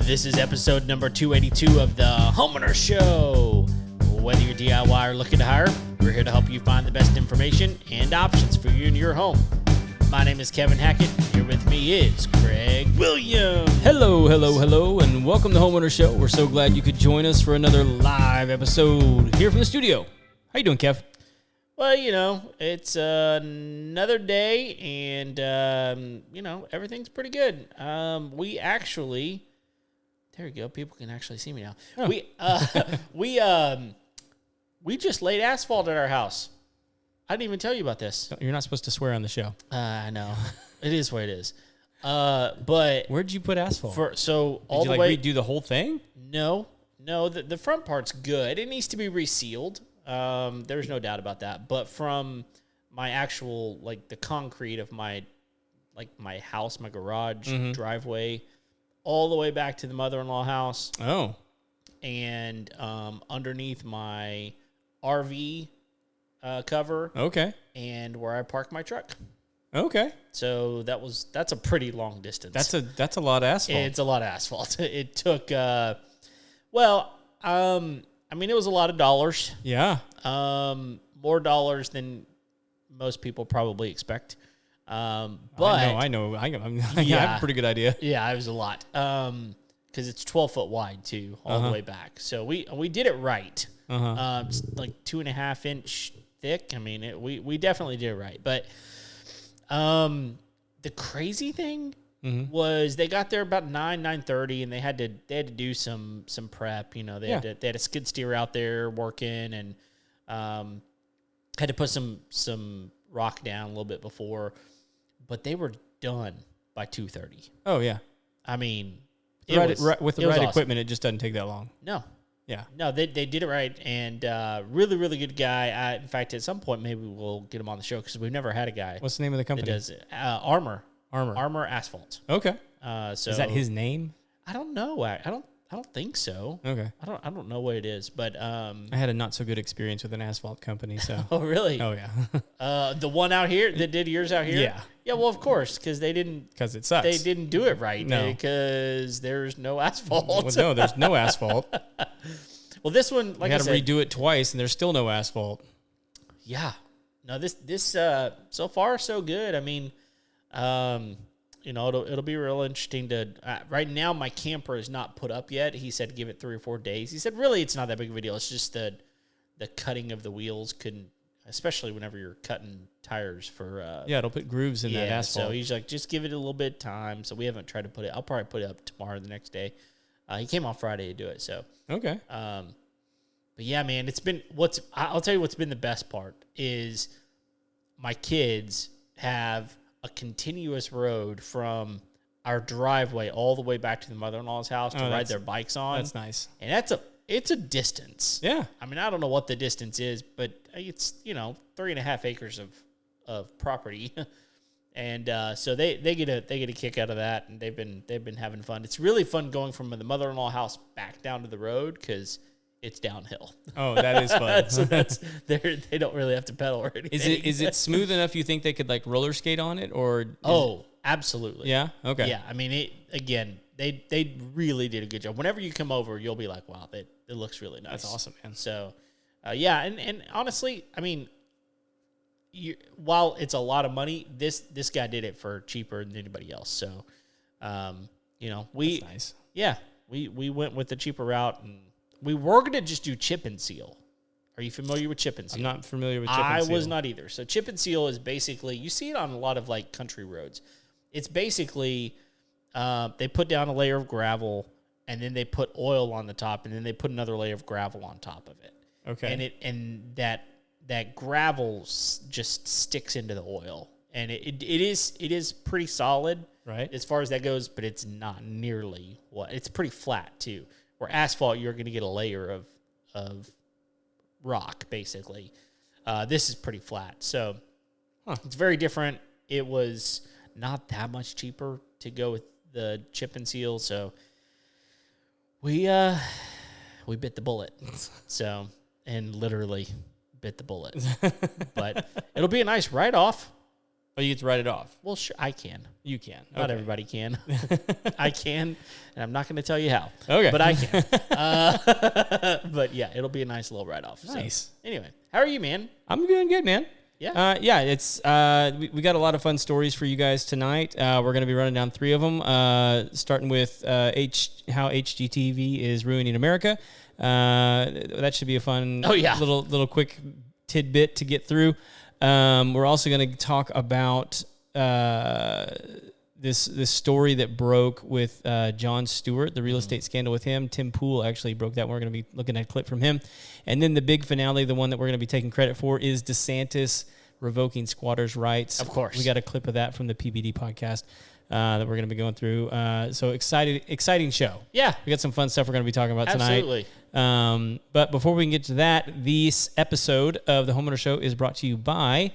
This is episode number 282 of the Homeowner Show. Whether you're DIY or looking to hire, we're here to help you find the best information and options for you and your home. My name is Kevin Hackett. Here with me is Craig Williams. Hello, and welcome to the Homeowner Show. We're so glad you could join us for another live episode here from the studio. How you doing, Kev? Well, it's another day, and, everything's pretty good. We actually... There we go. People can actually see me now. Oh. We just laid asphalt at our house. I didn't even tell you about this. You're not supposed to swear on the show. I know. It is what it is. But where'd you put asphalt? Did you redo the whole thing? No. The front part's good. It needs to be resealed. There's no doubt about that. But from my actual, the concrete of my house, my garage, driveway, all the way back to the mother-in-law house. Oh. And underneath my RV cover. Okay. And where I park my truck. Okay. So that's a pretty long distance. That's a lot of asphalt. It's a lot of asphalt. It took it was a lot of dollars. Yeah. More dollars than most people probably expect. But I know. I have a pretty good idea. Yeah, it was a lot. Because it's 12 foot wide too, all the way back. So we did it right. It's like 2.5 inch thick. I mean, we definitely did it right. But the crazy thing was they got there about 9:30, and they had to do some prep. They had a skid steer out there working, and had to put some rock down a little bit before. But they were done by 2:30. Oh yeah, I mean, with the right awesome. equipment, it just doesn't take that long. No. Yeah. No, they did it right, and really, really good guy. In fact, at some point, maybe we'll get him on the show because we've never had a guy. What's the name of the company? That does it. Armor Asphalt. Okay. So is that his name? I don't know. I don't think so. Okay. I don't know what it is, but I had a not so good experience with an asphalt company. So. Oh really? Oh yeah. The one out here that did yours out here. Yeah. Yeah. Well, of course, because it sucks. They didn't do it right. No. Because there's no asphalt. Well, no, there's no asphalt. Well, this one, like I said, had to redo it twice, and there's still no asphalt. Yeah. No, this so far so good. I mean, it'll be real interesting to. Right now, my camper is not put up yet. He said give it 3 or 4 days. He said really it's not that big of a deal. It's just the cutting of the wheels couldn't, especially whenever you're cutting tires for. It'll put grooves in that asphalt. So he's like, just give it a little bit of time. So we haven't tried to put it. I'll probably put it up tomorrow, the next day. He came on Friday to do it. So okay. But yeah, man, I'll tell you what's been the best part is my kids have a continuous road from our driveway all the way back to the mother-in-law's house to ride their bikes on. That's nice. And it's a distance. Yeah. I mean, I don't know what the distance is, but it's, 3.5 acres of property. And so they get a kick out of that, and they've been having fun. It's really fun going from the mother-in-law house back down to the road because it's downhill. Oh, that is fun. So they don't really have to pedal or anything. Is it smooth enough you think they could roller skate on it, or? Absolutely. Yeah. Okay. Yeah. I mean, they really did a good job. Whenever you come over, you'll be like, wow, it looks really nice. That's awesome, man. So, and honestly, I mean, while it's a lot of money, this guy did it for cheaper than anybody else. So, that's nice. Yeah, we went with the cheaper route, and we were going to just do chip and seal. Are you familiar with chip and seal? I'm not familiar with chip and seal. I was not either. So chip and seal is basically, you see it on a lot of country roads. It's basically they put down a layer of gravel, and then they put oil on the top, and then they put another layer of gravel on top of it. Okay. And that gravel just sticks into the oil, and it is pretty solid, right, as far as that goes, but it's not nearly it's pretty flat too. Where asphalt, you're going to get a layer of rock basically. This is pretty flat, so it's very different. It was not that much cheaper to go with the chip and seal, so we bit the bullet. So, and literally bit the bullet. But it'll be a nice write-off. Oh, you get to write it off. Well, sure, I can. You can. Not Okay. everybody can. I can, and I'm not going to tell you how. Okay. But I can. But yeah, it'll be a nice little write-off. Nice. So, anyway, how are you, man? I'm doing good, man. Yeah. Yeah, it's we got a lot of fun stories for you guys tonight. We're going to be running down 3 of them, starting with how HGTV is ruining America. That should be a fun little quick tidbit to get through. We're also going to talk about this story that broke with John Stewart, the real estate scandal with him. Tim Pool actually broke that. We're going to be looking at a clip from him. And then the big finale, the one that we're going to be taking credit for, is Desantis revoking squatters' rights. Of course. We got a clip of that from the PBD podcast that we're going to be going through. So exciting show. Yeah. We got some fun stuff we're going to be talking about tonight. Absolutely. But before we can get to that, this episode of the Homeowner Show is brought to you by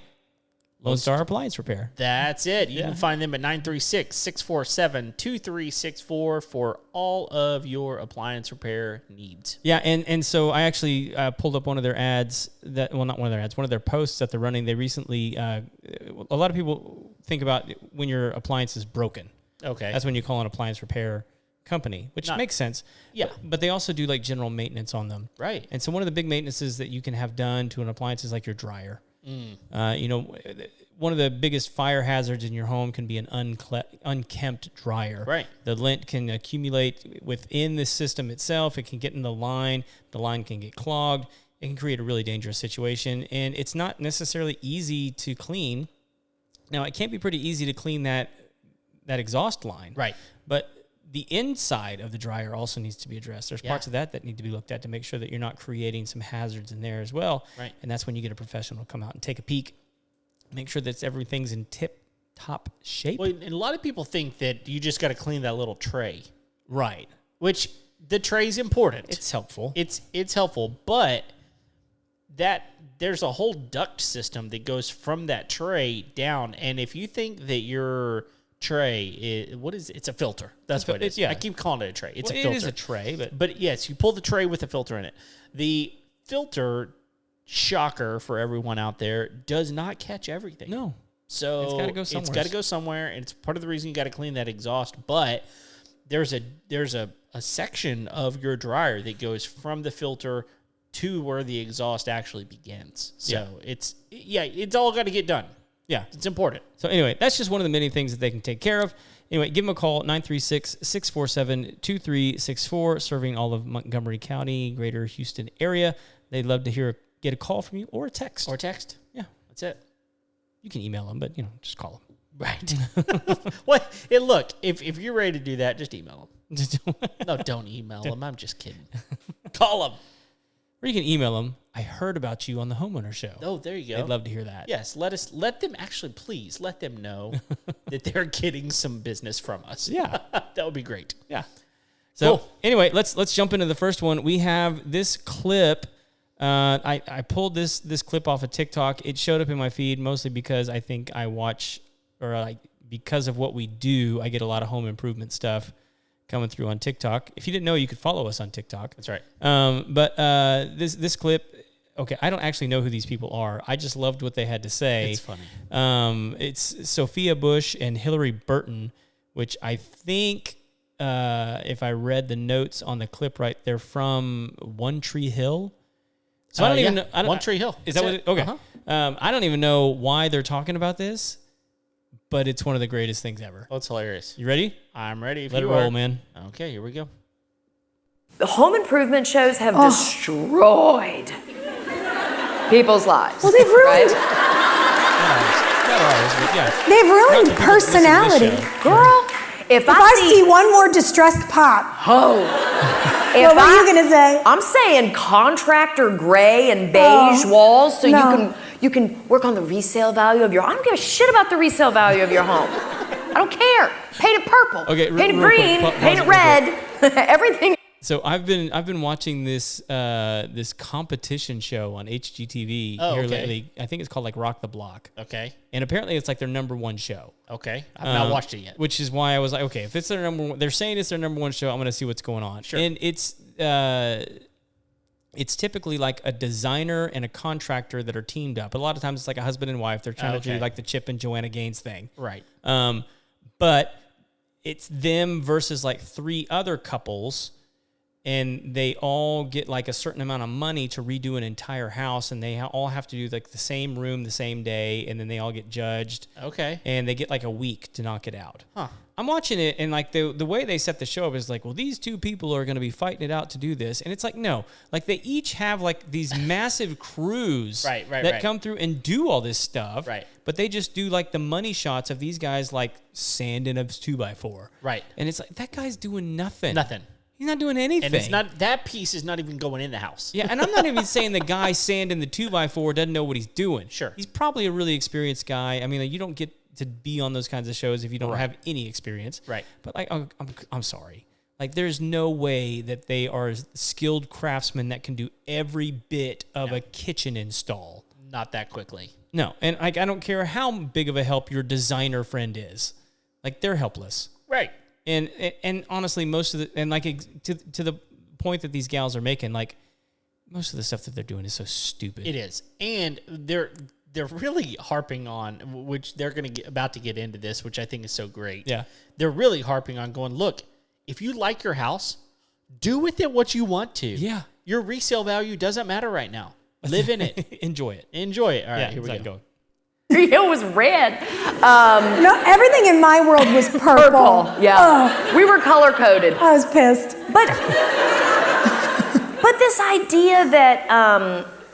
Lone Star Appliance Repair. That's it. You can find them at 936-647-2364 for all of your appliance repair needs. Yeah, and so I actually pulled up one of their ads, one of their posts that they're running. They recently, a lot of people think about when your appliance is broken. Okay. That's when you call an appliance repair company, which makes sense. Yeah. But they also do like general maintenance on them. Right. And so one of the big maintenances that you can have done to an appliance is like your dryer. One of the biggest fire hazards in your home can be an unkempt dryer. Right. The lint can accumulate within the system itself. It can get in the line. The line can get clogged. It can create a really dangerous situation. And it's not necessarily easy to clean. Now, it can be pretty easy to clean that exhaust line. Right. But the inside of the dryer also needs to be addressed. There's parts of that need to be looked at to make sure that you're not creating some hazards in there as well. Right. And that's when you get a professional to come out and take a peek, make sure that everything's in tip-top shape. Well, and a lot of people think that you just got to clean that little tray. Right. Which the tray's important. It's helpful. It's helpful, but there's a whole duct system that goes from that tray down. And if you think that your tray is, it's a filter. That's what it is. Yeah. I keep calling it a tray. It's a It filter. is a tray, but yes, you pull the tray with a filter in it. The filter, shocker for everyone out there, does not catch everything. No. So It's gotta go somewhere. It's got to go somewhere, and it's part of the reason you got to clean that exhaust. But there's a section of your dryer that goes from the filter to where the exhaust actually begins. So it's all got to get done. Yeah. It's important. So anyway, that's just one of the many things that they can take care of. Anyway, give them a call, 936-647-2364, serving all of Montgomery County, greater Houston area. They'd love to get a call from you or a text. Yeah. That's it. You can email them, but, just call them. Right. Well, look, if you're ready to do that, just email them. No, don't email them. I'm just kidding. Call them. Or you can email them. I heard about you on the Homeowner Show. Oh, there you go. They'd love to hear that. Yes, let them know that they're getting some business from us. Yeah. That would be great. Yeah. So Cool. Anyway, let's jump into the first one. We have this clip. I pulled this clip off of TikTok. It showed up in my feed mostly because I think because of what we do, I get a lot of home improvement stuff coming through on TikTok. If you didn't know, you could follow us on TikTok. That's right. But this clip, okay, I don't actually know who these people are. I just loved what they had to say. It's funny. It's Sophia Bush and Hillary Burton, which I think, if I read the notes on the clip right, they're from One Tree Hill. So I don't even know. One Tree Hill. Is that what it? Okay. Uh-huh. I don't even know why they're talking about this, but it's one of the greatest things ever. Oh, it's hilarious. You ready? I'm ready. If Let it you roll, are. man. Okay, here we go. The home improvement shows have destroyed people's lives. Well, they've ruined. They've ruined personality. Girl, if I see one more distressed pop. What were you gonna say? I'm saying contractor gray and beige walls, so you can work on the resale value of your. I don't give a shit about the resale value of your home. I don't care. Paint it purple. Okay, paint it real green. quick, Paint it red. Everything. So I've been watching this competition show on HGTV here lately. I think it's called like Rock the Block. Okay. And apparently it's like their number one show. Okay. I've not watched it yet. Which is why I was like, okay, if it's their number one, they're saying it's their number one show, I'm going to see what's going on. Sure. And it's it's typically like a designer and a contractor that are teamed up. A lot of times it's like a husband and wife. They're trying to do like the Chip and Joanna Gaines thing. Right. But it's them versus like 3 other couples, and they all get like a certain amount of money to redo an entire house, and they all have to do like the same room the same day, and then they all get judged. Okay. And they get like a week to knock it out. Huh. I'm watching it, and like the way they set the show up is like, well, these 2 people are going to be fighting it out to do this, and it's like, no, like they each have like these massive crews that come through and do all this stuff, right? But they just do like the money shots of these guys like sanding a 2x4, right? And it's like that guy's doing nothing. He's not doing anything. And it's not, that piece is not even going in the house. Yeah, and I'm not even saying the guy sanding the 2x4 doesn't know what he's doing. Sure. He's probably a really experienced guy. I mean, like, you don't get to be on those kinds of shows if you don't have any experience. Right. But like, I'm sorry. Like, there's no way that they are skilled craftsmen that can do every bit of a kitchen install. Not that quickly. No, and like, I don't care how big of a help your designer friend is. Like, they're helpless. Right. And honestly, most of the, and like to the point that these gals are making, like most of the stuff that they're doing is so stupid. It is, and they're really harping on, which they're about to get into this, which I think is so great. Yeah, they're really harping on going, look, if you like your house, do with it what you want to. Yeah, your resale value doesn't matter right now. Live in it, enjoy it. All right, here we go. It was red. No, everything in my world was purple. Yeah. We were color coded. I was pissed. But this idea that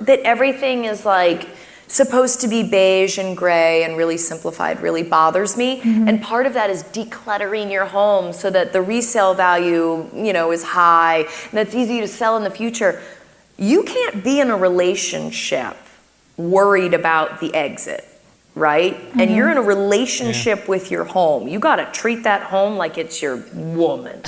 that everything is like supposed to be beige and gray and really simplified really bothers me. Mm-hmm. And part of that is decluttering your home so that the resale value, is high and that's easy to sell in the future. You can't be in a relationship worried about the exit. Right? Mm-hmm. And you're in a relationship with your home. You got to treat that home like it's your woman.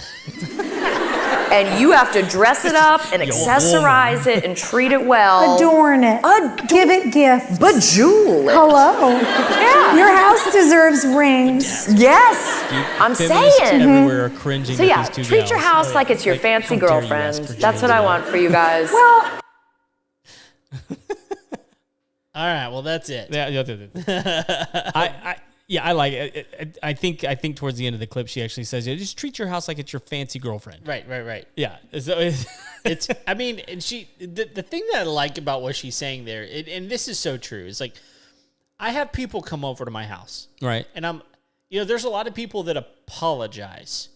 And you have to dress it up and accessorize it and treat it well. Adorn it. Give it gifts. Bejewel it. Hello. Yeah. Your house deserves rings. Yes. I'm saying. Everywhere are cringing. So yeah, at these 2 treat gals. your house like it's your fancy girlfriend. That's what I want for you guys. Well. All right, well that's it. I like it. I think towards the end of the clip she actually says, just treat your house like it's your fancy girlfriend. Right. Yeah. So it's I mean, and the thing that I like about what she's saying there, and this is so true, is like I have people come over to my house. Right. And there's a lot of people that apologize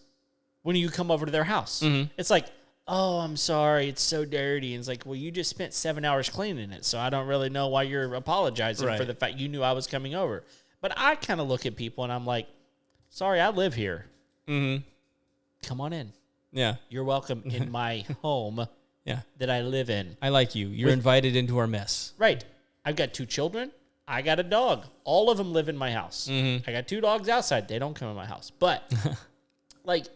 when you come over to their house. Mm-hmm. It's like, oh, I'm sorry, it's so dirty. And it's like, well, you just spent 7 hours cleaning it, so I don't really know why you're apologizing for the fact you knew I was coming over. But I kind of look at people and I'm like, sorry, I live here. Mm-hmm. Come on in. Yeah. You're welcome in my home that I live in. I like you. You're invited into our mess. Right. I've got 2 children. I got a dog. All of them live in my house. Mm-hmm. I got 2 dogs outside. They don't come in my house. But, like,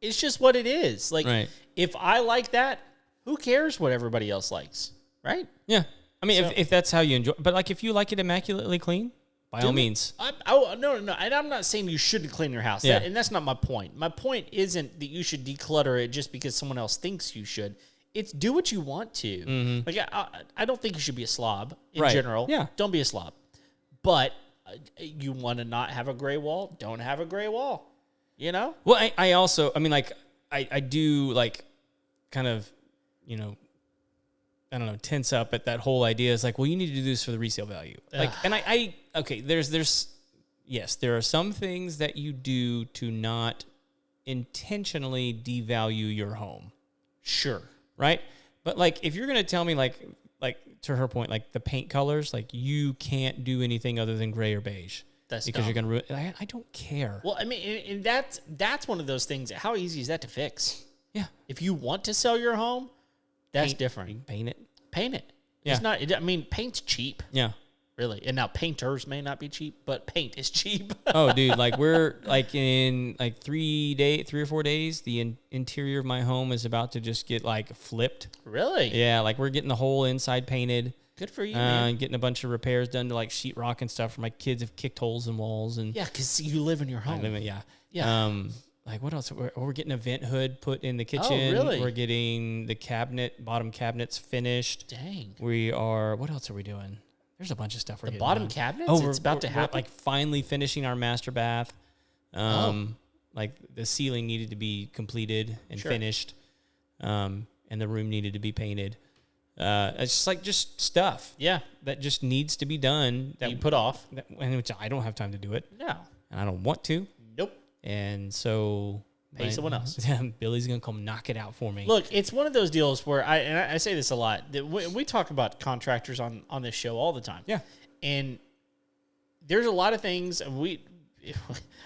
it's just what it is. Like, if I like that, who cares what everybody else likes, right? Yeah. I mean, if that's how you enjoy, but like if you like it immaculately clean, by all means. No. And I'm not saying you shouldn't clean your house. Yeah. And that's not my point. My point isn't that you should declutter it just because someone else thinks you should. It's do what you want to. Mm-hmm. Like I don't think you should be a slob in general. Yeah. Don't be a slob. But you want to not have a gray wall? Don't have a gray wall. Well, I also, I mean, like, I do, like, kind of, I don't know, tense up at that whole idea. It's like, well, you need to do this for the resale value. Like, and okay, yes, there are some things that you do to not intentionally devalue your home. Sure. Right? But, like, if you're going to tell me, like, to her point, like, the paint colors, like, you can't do anything other than gray or beige. That's because dumb. you're going to ruin. I don't care. Well, I mean, and that's one of those things. How easy is that to fix? Yeah. If you want to sell your home, that's different. Paint it. Yeah. It's not. I mean, paint's cheap. Yeah. Really. And now painters may not be cheap, but paint is cheap. Oh, dude! Like we're like in like 3 or 4 days, the interior of my home is about to just get like flipped. Really? Yeah. Like we're getting the whole inside painted. Good for you, man. Getting a bunch of repairs done to like sheetrock and stuff. For my kids have kicked holes in walls and yeah, because you live in your home. Yeah. Yeah. like what else? We're getting a vent hood put in the kitchen. really? We're getting the bottom cabinets finished. Dang. We are. What else are we doing? There's a bunch of stuff we're getting Bottom done. cabinets? Oh, It's about to happen? We're like finally finishing our master bath. Like the ceiling needed to be completed and finished, and the room needed to be painted. It's just stuff. Yeah. That just needs to be done. That you put off. And which I don't have time to do it. No. And I don't want to. Nope. And so Pay someone else. Billy's gonna come knock it out for me. Look, it's one of those deals where I say this a lot. That we talk about contractors on this show all the time. Yeah. And there's a lot of things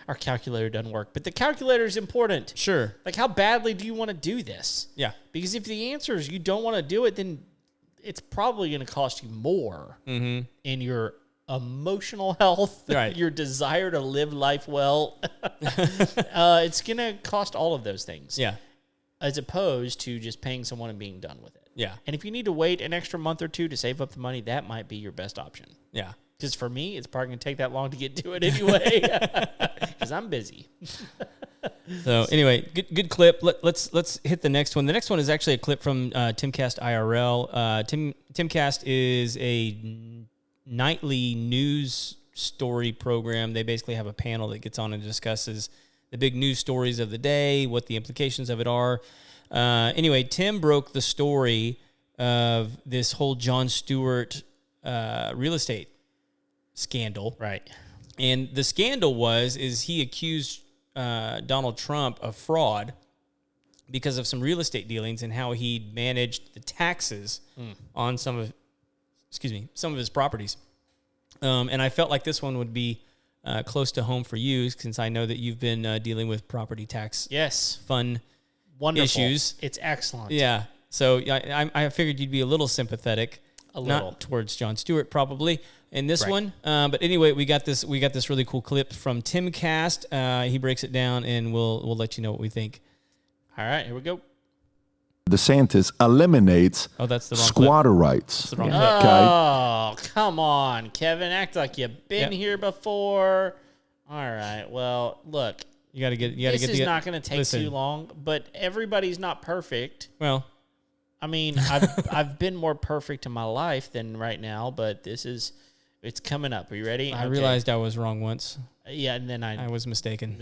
our calculator doesn't work, but the calculator is important. Sure. Like, how badly do you want to do this? Yeah. Because if the answer is you don't want to do it, then it's probably going to cost you more in your emotional health, right. your desire to live life well. It's going to cost all of those things. Yeah. As opposed to just paying someone and being done with it. Yeah. And if you need to wait an extra month or two to save up the money, that might be your best option. Yeah. Because for me, it's probably going to take that long to get to it anyway. Because I'm busy. So anyway, good clip. Let's hit the next one. The next one is actually a clip from Timcast IRL. Timcast is a nightly news story program. They basically have a panel that gets on and discusses the big news stories of the day, what the implications of it are. Anyway, Tim broke the story of this whole John Stewart real estate scandal. Right. And the scandal is he accused Donald Trump of fraud because of some real estate dealings and how he managed the taxes on some of his properties. And I felt like this one would be close to home for you, since I know that you've been dealing with property tax fun Wonderful. issues. It's excellent. Yeah. So I figured you'd be a little sympathetic. Not towards John Stewart, probably in this one. But anyway, we got this really cool clip from Timcast. He breaks it down, and we'll let you know what we think. All right, here we go. DeSantis eliminates that's the wrong squatter rights. That's the wrong Okay. Oh, come on, Kevin. Act like you've been here before. All right. Well, look. You got to get. This is not going to take too long, but everybody's not perfect. Well, I mean, I've been more perfect in my life than right now, but it's coming up. Are you ready? I realized I was wrong once. Yeah, and then I was mistaken.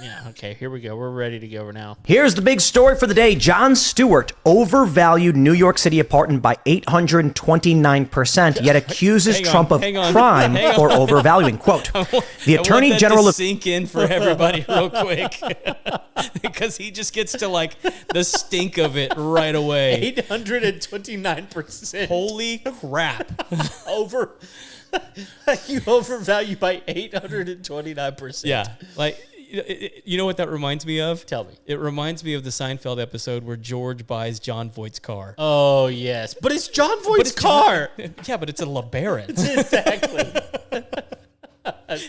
Yeah, okay, here we go. We're ready to go now. Here's the big story for the day. John Stewart overvalued New York City apartment by 829%, yet accuses Trump of crime for overvaluing. Quote, the Attorney General of... sink in for everybody real quick. Because he just gets to like the stink of it right away. 829%. Holy crap. You overvalue by 829%. Yeah. Like, you know what that reminds me of? Tell me. It reminds me of the Seinfeld episode where George buys John Voight's car. Oh, yes. But it's John Voight's car. Yeah, but it's a LeBaron. Exactly.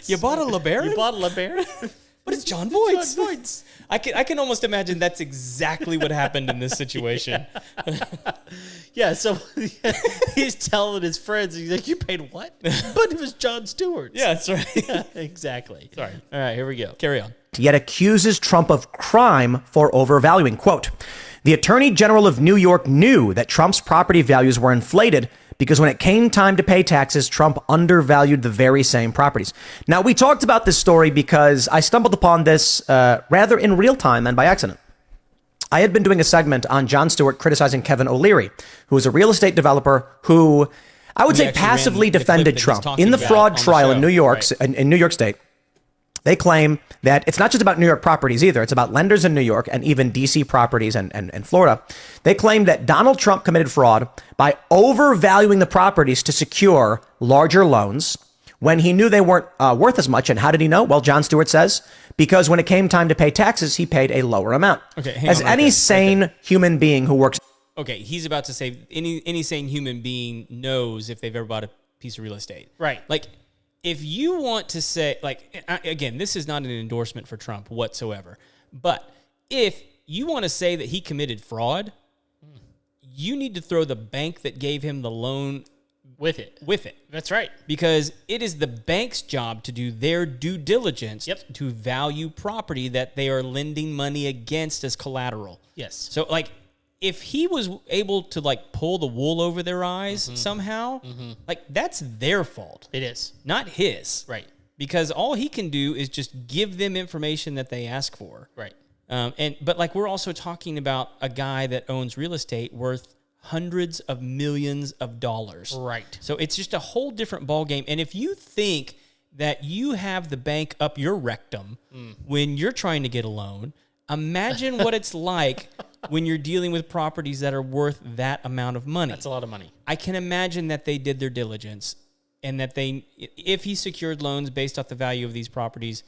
You bought a LeBaron? You bought a LeBaron? But it's John Voight's. John Voight's. I can almost imagine that's exactly what happened in this situation. Yeah, so he's telling his friends, he's like, you paid what? But it was John Stewart. Yeah, that's right. Yeah, exactly. Sorry. All right, here we go. Carry on. Yet accuses Trump of crime for overvaluing. Quote, the Attorney General of New York knew that Trump's property values were inflated because when it came time to pay taxes, Trump undervalued the very same properties. Now, we talked about this story because I stumbled upon this rather in real time and by accident. I had been doing a segment on John Stewart criticizing Kevin O'Leary, who is a real estate developer who I would say passively defended Trump in the fraud trial in New York, in New York State. They claim that it's not just about New York properties either. It's about lenders in New York and even D.C. properties and Florida. They claim that Donald Trump committed fraud by overvaluing the properties to secure larger loans when he knew they weren't worth as much. And how did he know? Well, John Stewart says, because when it came time to pay taxes, he paid a lower amount. Okay, as any sane human being who works. Okay, he's about to say any sane human being knows if they've ever bought a piece of real estate. Right. Like, if you want to say, like, again, this is not an endorsement for Trump whatsoever, but if you want to say that he committed fraud, you need to throw the bank that gave him the loan with it. That's right. Because it is the bank's job to do their due diligence to value property that they are lending money against as collateral. Yes. So, like, if he was able to, like, pull the wool over their eyes somehow, like, that's their fault. It is. Not his. Right. Because all he can do is just give them information that they ask for. Right. But like, we're also talking about a guy that owns real estate worth hundreds of millions of dollars. Right. So it's just a whole different ballgame. And if you think that you have the bank up your rectum when you're trying to get a loan, imagine what it's like when you're dealing with properties that are worth that amount of money. That's a lot of money. I can imagine that they did their diligence and that if he secured loans based off the value of these properties,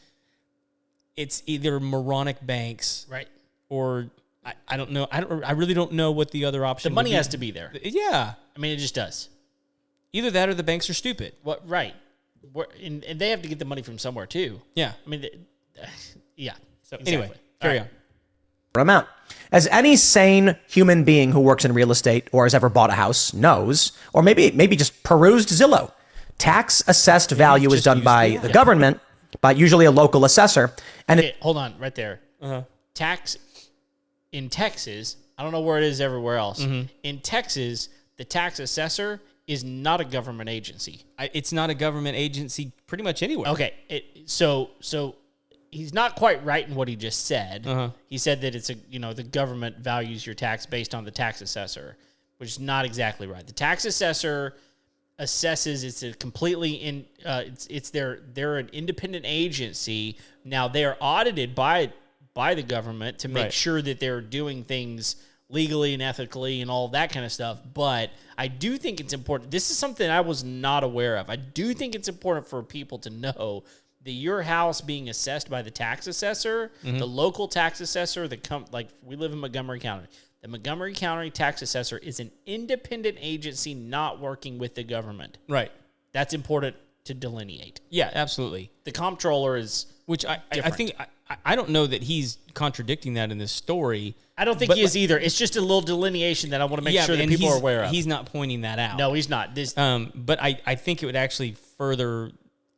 it's either moronic banks, right, or I don't know. I really don't know what the other option. The money would be. has to be there. Yeah, I mean, it just does. Either that or the banks are stupid. What? Right. And they have to get the money from somewhere too. Yeah. I mean, yeah. So exactly. Anyway, carry on. Amount. As any sane human being who works in real estate or has ever bought a house knows, or maybe just perused Zillow, tax assessed value is done by the government, by usually a local assessor. And okay, hold on, right there. Tax in Texas, I don't know where it is everywhere else. In Texas, the tax assessor is not a government agency. It's not a government agency pretty much anywhere. Okay, so he's not quite right in what he just said. He said that it's the government values your tax based on the tax assessor, which is not exactly right. The tax assessor assesses. It's a completely they're an independent agency. Now they're audited by the government to make sure that they're doing things legally and ethically and all that kind of stuff. But I do think it's important. This is something I was not aware of. I do think it's important for people to know that your house being assessed by the tax assessor, the local tax assessor, like we live in Montgomery County. The Montgomery County tax assessor is an independent agency not working with the government. Right. That's important to delineate. Yeah, absolutely. The comptroller is Which I think I don't know that he's contradicting that in this story. I don't think he is either. It's just a little delineation that I want to make sure that people are aware of. He's not pointing that out. No, he's not. But I think it would actually further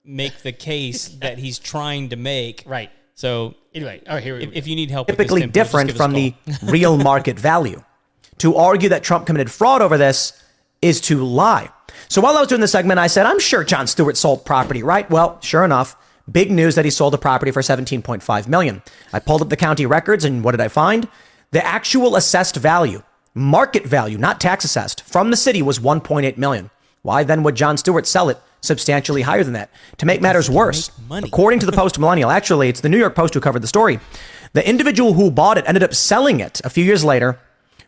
make the case that he's trying to make. Right. So anyway, all right, here we go. If you need help typically with this, different from the real market value. To argue that Trump committed fraud over this is to lie. So while I was doing the segment, I said, I'm sure John Stewart sold property, right? Well, sure enough, big news that he sold a property for $17.5 million. I pulled up the county records, and what did I find? The actual assessed value, market value, not tax assessed, from the city was $1.8 million. Why then would John Stewart sell it substantially higher than that? To make matters worse, according to the Post Millennial, actually, it's the New York Post who covered the story. The individual who bought it ended up selling it a few years later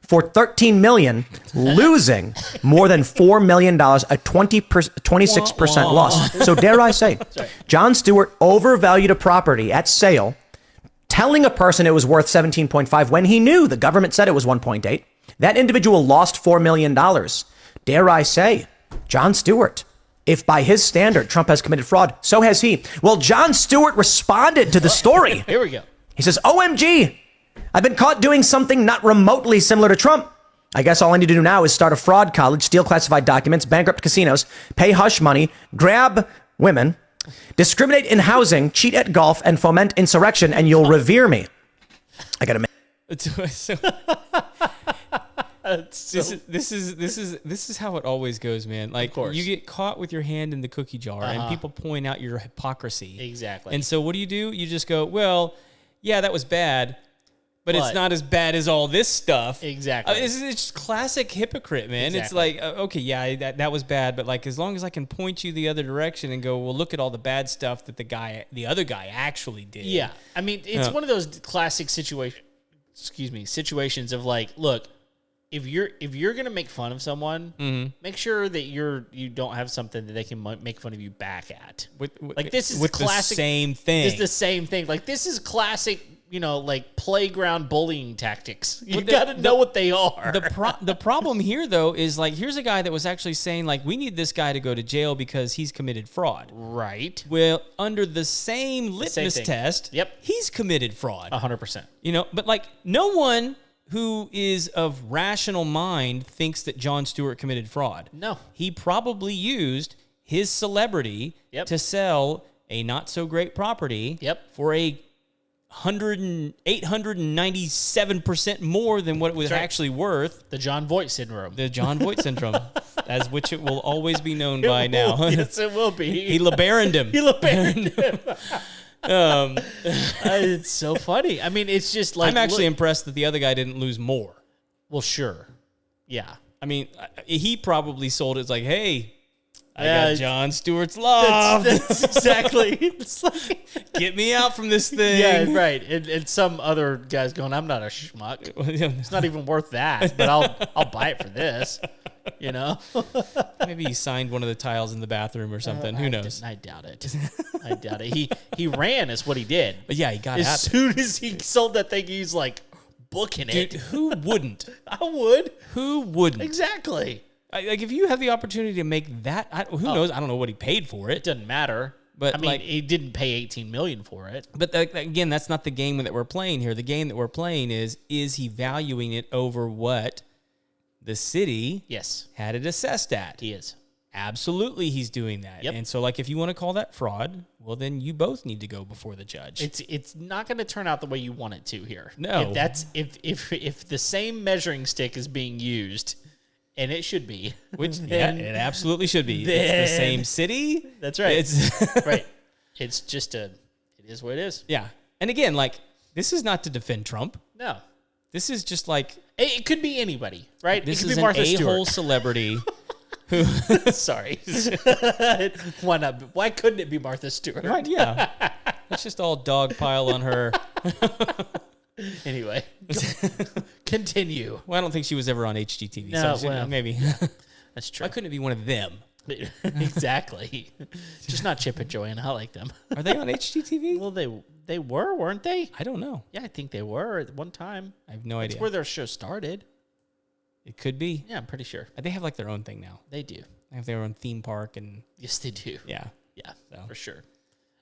for $13 million, losing more than $4 million, a 26% loss. So dare I say, John Stewart overvalued a property at sale, telling a person it was worth 17.5 when he knew the government said it was 1.8. That individual lost $4 million. Dare I say, John Stewart, if by his standard Trump has committed fraud, so has he. Well, John Stewart responded to the story. Here we go. He says, OMG, I've been caught doing something not remotely similar to Trump. I guess all I need to do now is start a fraud college, steal classified documents, bankrupt casinos, pay hush money, grab women, discriminate in housing, cheat at golf, and foment insurrection, and you'll revere me. I gotta make. This is how it always goes, man. Like, you get caught with your hand in the cookie jar, and people point out your hypocrisy. Exactly. And so what do? You just go, well, yeah, that was bad, but it's not as bad as all this stuff. Exactly. It's just classic hypocrite, man. Exactly. It's like, okay, yeah, that was bad, but like, as long as I can point you the other direction and go, well, look at all the bad stuff that the other guy actually did. Yeah. I mean, it's one of those classic situations of like, look, if you're gonna make fun of someone, make sure that you don't have something that they can make fun of you back at. Like, this is classic. The same thing. This is the same thing. Like, this is classic. Like playground bullying tactics. You got to know what they are. The problem here, though, is like, here's a guy that was actually saying, like, we need this guy to go to jail because he's committed fraud. Right. Well, under the same litmus test, Yep, he's committed fraud. 100%. But like, no one who is of rational mind thinks that John Stewart committed fraud. No. He probably used his celebrity to sell a not so great property for a 897% more than what it was actually worth. The John Voight syndrome. The John Voight syndrome, as which it will always be known by now. Yes, it will be. He LeBaroned him. It's so funny. I mean, it's just like... I'm actually impressed that the other guy didn't lose more. Well, sure. Yeah. I mean, he probably sold it. It's like, hey, I got John Stewart's loft. That's exactly. It's like, get me out from this thing. Yeah, right. And some other guy's going, I'm not a schmuck. It's not even worth that, but I'll buy it for this. You know? Maybe he signed one of the tiles in the bathroom or something. Who knows? I doubt it. I doubt it. He ran is what he did. But yeah, he got as soon as he sold that thing, he's like booking it. Dude, who wouldn't? I would. Who wouldn't? Exactly. Like, if you have the opportunity to make that, who knows? I don't know what he paid for it. It doesn't matter. But I mean, he didn't pay $18 million for it. But again, that's not the game that we're playing here. The game that we're playing is he valuing it over what the city had it assessed at? He is. Absolutely, he's doing that. Yep. And so, like, if you want to call that fraud, well, then you both need to go before the judge. It's not going to turn out the way you want it to here. No. If the same measuring stick is being used, and it should be, which it absolutely should be. It's the same city. That's right. It's right. It's just it is what it is. Yeah. And again, like, this is not to defend Trump. No. This is just like it could be anybody, right? This it could is be Martha an Stewart. a-hole celebrity. Who? Sorry. Why not? Why couldn't it be Martha Stewart? Right, yeah. Let's just all dog pile on her. Anyway, continue. Well, I don't think she was ever on HGTV. No, so well, maybe. That's true. Why couldn't it be one of them? Exactly. Just not Chip and Joanna. I like them. Are they on HGTV? Well, they were, weren't they? I don't know. Yeah, I think they were at one time. I have no idea. That's where their show started. It could be. Yeah, I'm pretty sure. They have like their own thing now. They do. They have their own theme park and. Yes, they do. Yeah. Yeah, so. For sure.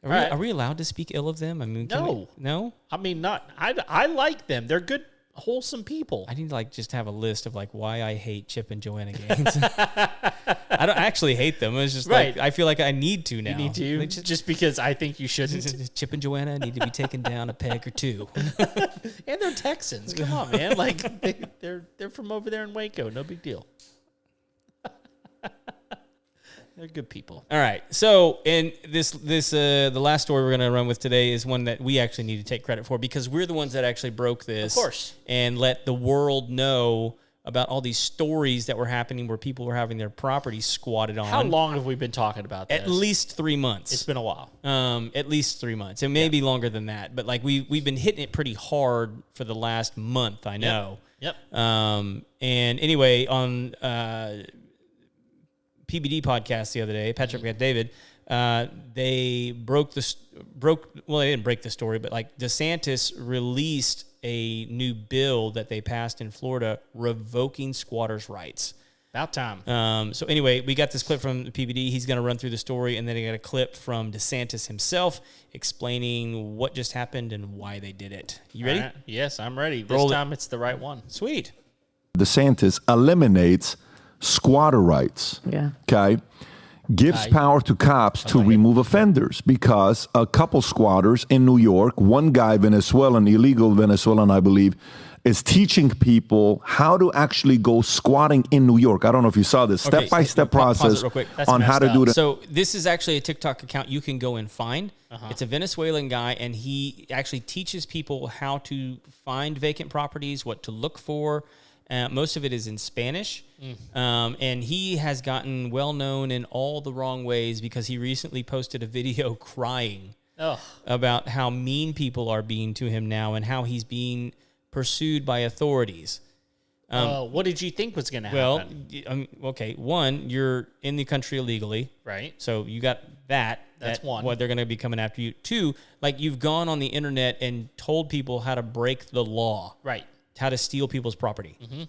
Are we allowed to speak ill of them? I mean, no. No? I mean, not. I like them. They're good, wholesome people. I need to just have a list of why I hate Chip and Joanna Gaines. I don't actually hate them. It's just I feel like I need to now. You need to just because I think you shouldn't. Chip and Joanna need to be taken down a peg or two. And they're Texans. Come on, man. They're from over there in Waco. No big deal. They're good people. All right. So, and the last story we're going to run with today is one that we actually need to take credit for because we're the ones that actually broke this. Of course. And let the world know about all these stories that were happening where people were having their properties squatted on. How long have we been talking about this? At least 3 months. It's been a while. At least 3 months. It may be longer than that. But we've been hitting it pretty hard for the last month, I know. Yep. And anyway, on PBD podcast the other day, Patrick and David, they they didn't break the story, but DeSantis released a new bill that they passed in Florida revoking squatters' rights. About time. So anyway, we got this clip from PBD. He's going to run through the story, and then I got a clip from DeSantis himself explaining what just happened and why they did it. You ready? Right. Yes, I'm ready. This time it's the right one. Sweet. DeSantis eliminates squatter rights. Yeah. Okay. Gives power to cops to remove offenders because a couple squatters in New York, one guy, Venezuelan, illegal Venezuelan, I believe, is teaching people how to actually go squatting in New York. I don't know if you saw this step-by-step process on how to do that. So this is actually a TikTok account you can go and find. It's a Venezuelan guy, and he actually teaches people how to find vacant properties, what to look for. Most of it is in Spanish, and he has gotten well-known in all the wrong ways because he recently posted a video crying about how mean people are being to him now and how he's being pursued by authorities. What did you think was going to happen? Well, okay, one, you're in the country illegally. Right. So you got that. That's one. What they're going to be coming after you. Two, you've gone on the internet and told people how to break the law. Right. How to steal people's property. Mm-hmm.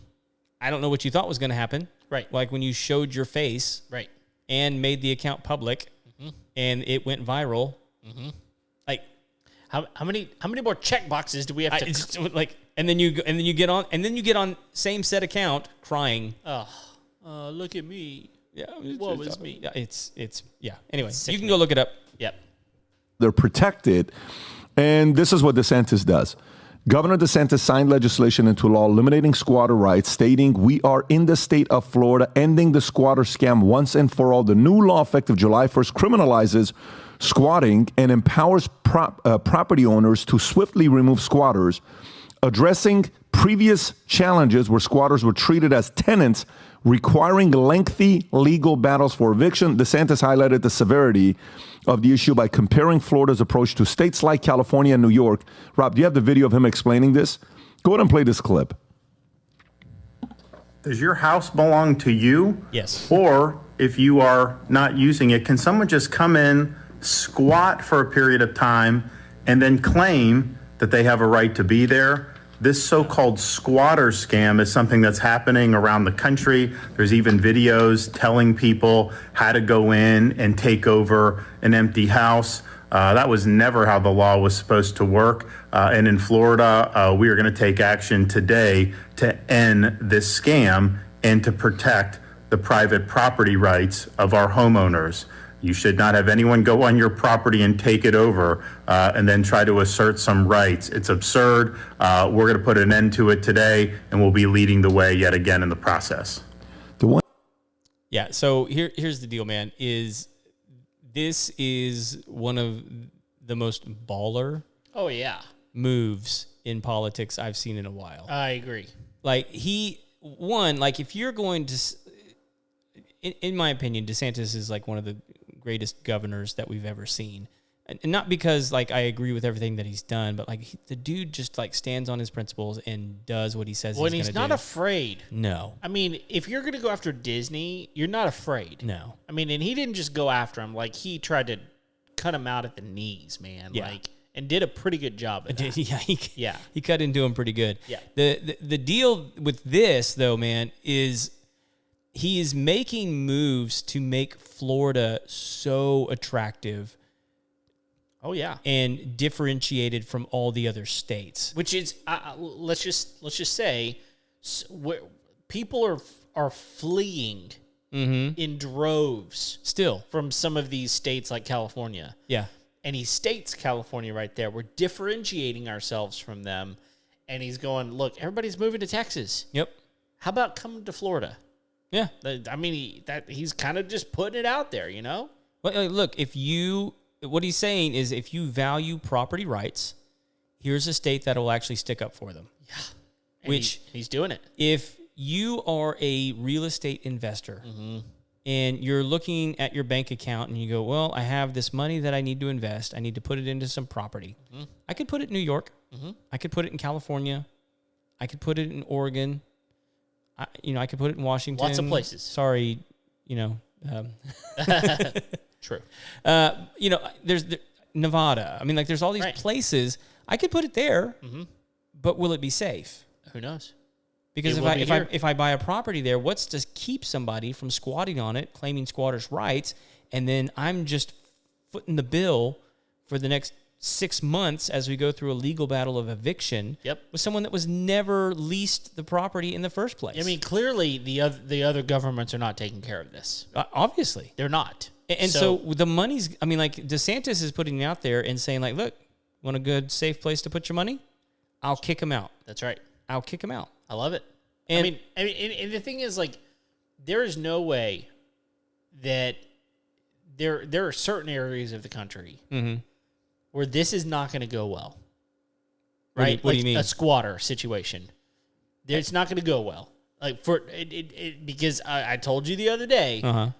I don't know what you thought was going to happen. Right. Like when you showed your face. Right. And made the account public. Mm-hmm. And it went viral. Mm-hmm. How many more check boxes do we have to it's like? And then you get on same set account crying. Look at me. Yeah, What was me? Yeah, it's yeah. Anyway, It's you can go look it up. Yep. They're protected. And this is what DeSantis does. Governor DeSantis signed legislation into law eliminating squatter rights, stating, "We are in the state of Florida ending the squatter scam once and for all." The new law, effective July 1st, criminalizes squatting and empowers property owners to swiftly remove squatters, addressing previous challenges where squatters were treated as tenants, requiring lengthy legal battles for eviction. DeSantis highlighted the severity of the issue by comparing Florida's approach to states like California and New York. Rob, do you have the video of him explaining this? Go ahead and play this clip. Does your house belong to you? Yes. Or if you are not using it, can someone just come in, squat for a period of time, and then claim that they have a right to be there? This so-called squatter scam is something that's happening around the country. There's even videos telling people how to go in and take over an empty house. That was never how the law was supposed to work. And in Florida, we are going to take action today to end this scam and to protect the private property rights of our homeowners. You should not have anyone go on your property and take it over and then try to assert some rights. It's absurd. We're going to put an end to it today, and we'll be leading the way yet again in the process. Yeah. So here's the deal, man. This is one of the most baller moves in politics I've seen in a while. I agree. Like if you're going to, in my opinion, DeSantis is like one of the greatest governors that we've ever seen. And not because like I agree with everything that he's done, but like the dude just like stands on his principles and does what he says he's going to do. When he's not afraid. No. I mean, if you're going to go after Disney, you're not afraid. No. I mean, and he didn't just go after him. Like, he tried to cut him out at the knees, man. Yeah. Like, and did a pretty good job of that. Yeah, he cut into him pretty good. Yeah. The deal with this, though, man, is he is making moves to make Florida so attractive. Oh, yeah. And differentiated from all the other states. Which is, let's just say, people are fleeing in droves still from some of these states like California. Yeah. And he states California right there. We're differentiating ourselves from them. And he's going, look, everybody's moving to Texas. Yep. How about coming to Florida? Yeah. I mean, he's kind of just putting it out there, you know? Well, look, what he's saying is if you value property rights, here's a state that will actually stick up for them. Yeah. And he's doing it. If you are a real estate investor and you're looking at your bank account and you go, well, I have this money that I need to invest. I need to put it into some property. I could put it in New York. I could put it in California. I could put it in Oregon. I could put it in Washington. Lots of places. Sorry, True. There's Nevada. I mean, like, there's all these places. I could put it there, but will it be safe? Who knows? Because if I buy a property there, what's to keep somebody from squatting on it, claiming squatters' rights, and then I'm just footing the bill for the next 6 months as we go through a legal battle of eviction with someone that was never leased the property in the first place? I mean, clearly the other governments are not taking care of this. Obviously. They're not. And so the money's, I mean, like, DeSantis is putting it out there and saying, like, look, want a good, safe place to put your money? I'll kick him out. That's right. I'll kick him out. I love it. And, I mean, and the thing is, like, there is no way that there are certain areas of the country where this is not going to go well. Right? What do you mean? A squatter situation. It's not going to go well. Like, because I told you the other day,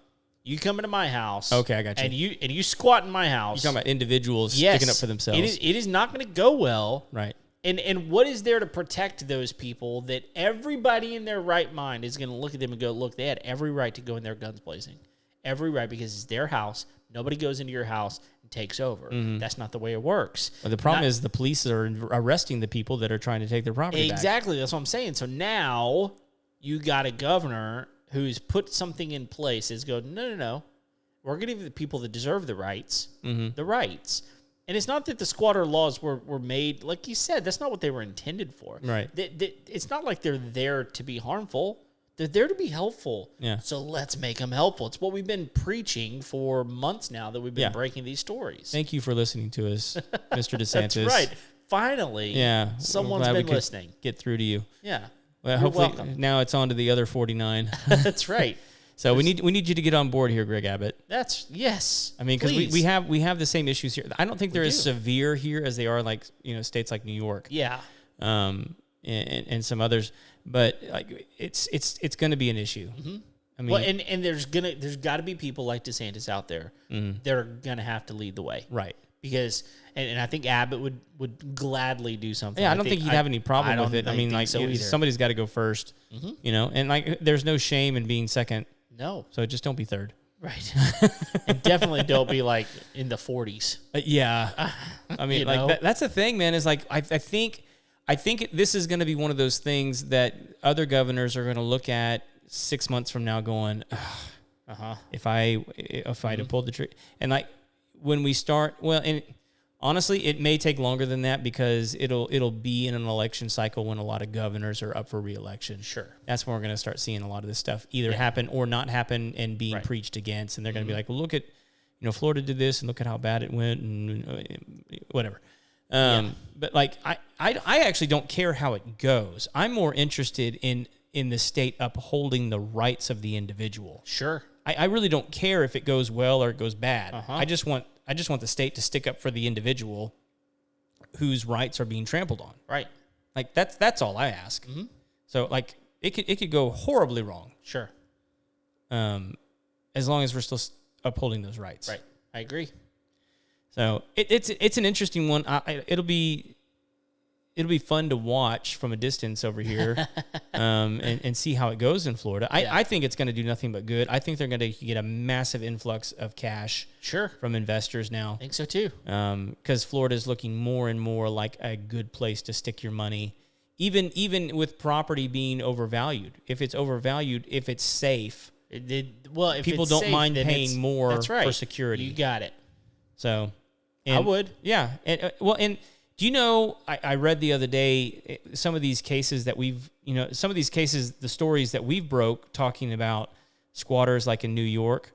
you come into my house. Okay, I got you. And you squat in my house. You're talking about individuals sticking up for themselves. It is not going to go well. Right. And what is there to protect those people that everybody in their right mind is going to look at them and go, look, they had every right to go in there guns blazing. Every right, because it's their house. Nobody goes into your house and takes over. That's not the way it works. Well, the problem is the police are arresting the people that are trying to take their property back. Exactly. That's what I'm saying. So now you got a governor who's put something in place is go, no. We're going to give the people that deserve the rights, the rights. And it's not that the squatter laws were made, like you said, that's not what they were intended for. Right. It's not like they're there to be harmful. They're there to be helpful. Yeah. So let's make them helpful. It's what we've been preaching for months now that we've been breaking these stories. Thank you for listening to us, Mr. DeSantis. That's right. Finally, someone's been listening. Get through to you. Yeah. Well, hopefully now it's on to the other 49. That's right. So we need you to get on board here, Greg Abbott. Yes. I mean, because we have the same issues here. I don't think they're as severe here as they are like states like New York. Yeah. And some others, but like it's going to be an issue. Mm-hmm. I mean, well, and there's got to be people like DeSantis out there that are going to have to lead the way, right? Because and I think Abbott would gladly do something. Yeah, I don't think he'd have any problem with it. I mean, like somebody's got to go first, and like there's no shame in being second. No, so just don't be third. Right, and definitely don't be like in the 40s. Yeah, I mean, like that's the thing, man. Is like I think this is going to be one of those things that other governors are going to look at 6 months from now, going, if I had pulled the trigger, and like when we start, well, and honestly, it may take longer than that because it'll be in an election cycle when a lot of governors are up for re-election. Sure, that's when we're going to start seeing a lot of this stuff either happen or not happen and being preached against, and they're going to be like, well, look at Florida did this, and look at how bad it went, and whatever. But like I actually don't care how it goes. I'm more interested in the state upholding the rights of the individual. Sure. I really don't care if it goes well or it goes bad. I just want the state to stick up for the individual whose rights are being trampled on. Right. Like that's all I ask. Mm-hmm. So like it could go horribly wrong. Sure. As long as we're still upholding those rights. Right. I agree. So it's an interesting one. It'll be fun to watch from a distance over here, and see how it goes in Florida. I think it's going to do nothing but good. I think they're going to get a massive influx of cash, from investors now. I think so too. Because Florida is looking more and more like a good place to stick your money, even with property being overvalued. If it's overvalued, if it's safe, if people don't mind paying more for security. You got it. So. I would. Yeah. And do you know, I read the other day, some of these cases that the stories that we've broke talking about squatters like in New York.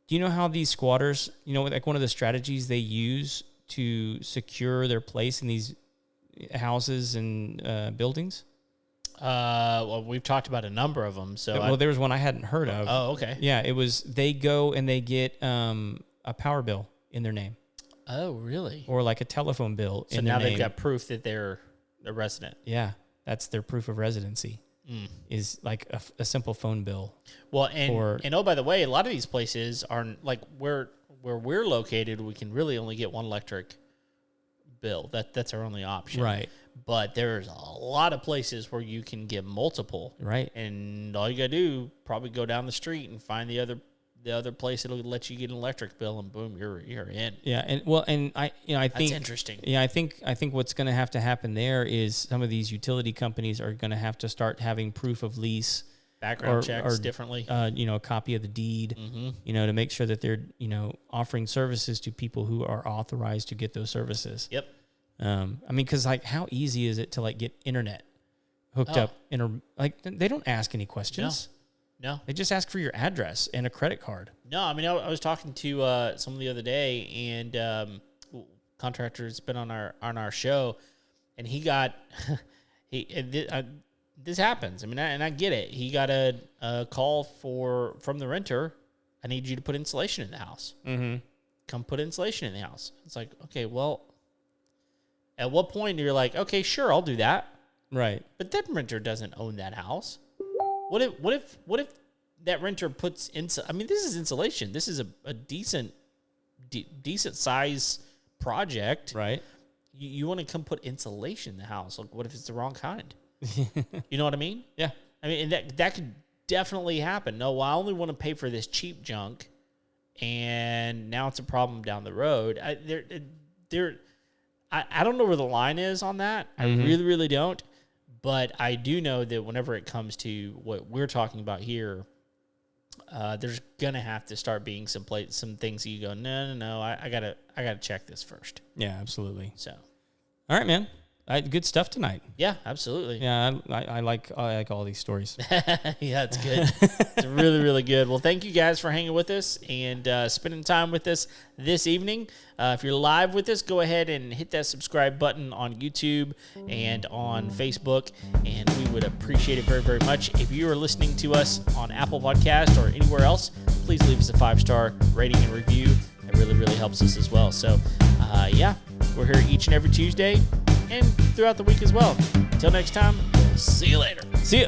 Do you know how these squatters, like one of the strategies they use to secure their place in these houses and buildings? Well, we've talked about a number of them. So there was one I hadn't heard of. Oh, okay. Yeah, it was they go and they get a power bill in their name. Oh, really? Or like a telephone bill in their name. So now they've got proof that they're a resident. Yeah, that's their proof of residency. Is like a simple phone bill. Well, and oh, by the way, a lot of these places are like where we're located. We can really only get one electric bill. That's our only option. Right. But there's a lot of places where you can get multiple. Right. And all you gotta do probably go down the street and find the other place that'll let you get an electric bill, and boom, you're in. Yeah, and I think that's interesting. Yeah, I think what's going to happen there is some of these utility companies are going to have to start having proof of lease, background checks differently. A copy of the deed, to make sure that they're offering services to people who are authorized to get those services. Yep. I mean, because like, how easy is it to like get internet hooked up they don't ask any questions. No. They just ask for your address and a credit card. No, I mean, I was talking to someone the other day, and contractor's been on our show, and he got this happens. I mean, and I get it. He got a call from the renter. I need you to put insulation in the house. Mm-hmm. Come put insulation in the house. It's like, okay, well, at what point you're like, okay, sure, I'll do that. Right. But that renter doesn't own that house. What if that renter puts I mean, this is insulation. This is a decent size project. Right. You want to come put insulation in the house. Like, what if it's the wrong kind? You know what I mean? Yeah. I mean, and that could definitely happen. No, well, I only want to pay for this cheap junk, and now it's a problem down the road. I don't know where the line is on that. I really, really don't. But I do know that whenever it comes to what we're talking about here, there's gonna have to start being some things that you go, no, I gotta check this first. Yeah, absolutely. So, all right, man. Good stuff tonight. Yeah, absolutely. Yeah, I like all these stories. Yeah, it's good. It's really, really good. Well, thank you guys for hanging with us and spending time with us this evening. If you're live with us, go ahead and hit that subscribe button on YouTube and on Facebook, and we would appreciate it very, very much. If you are listening to us on Apple Podcast or anywhere else, please leave us a 5-star rating and review. It really, really helps us as well. So, yeah, we're here each and every Tuesday and throughout the week as well. Until next time, see you later. See ya.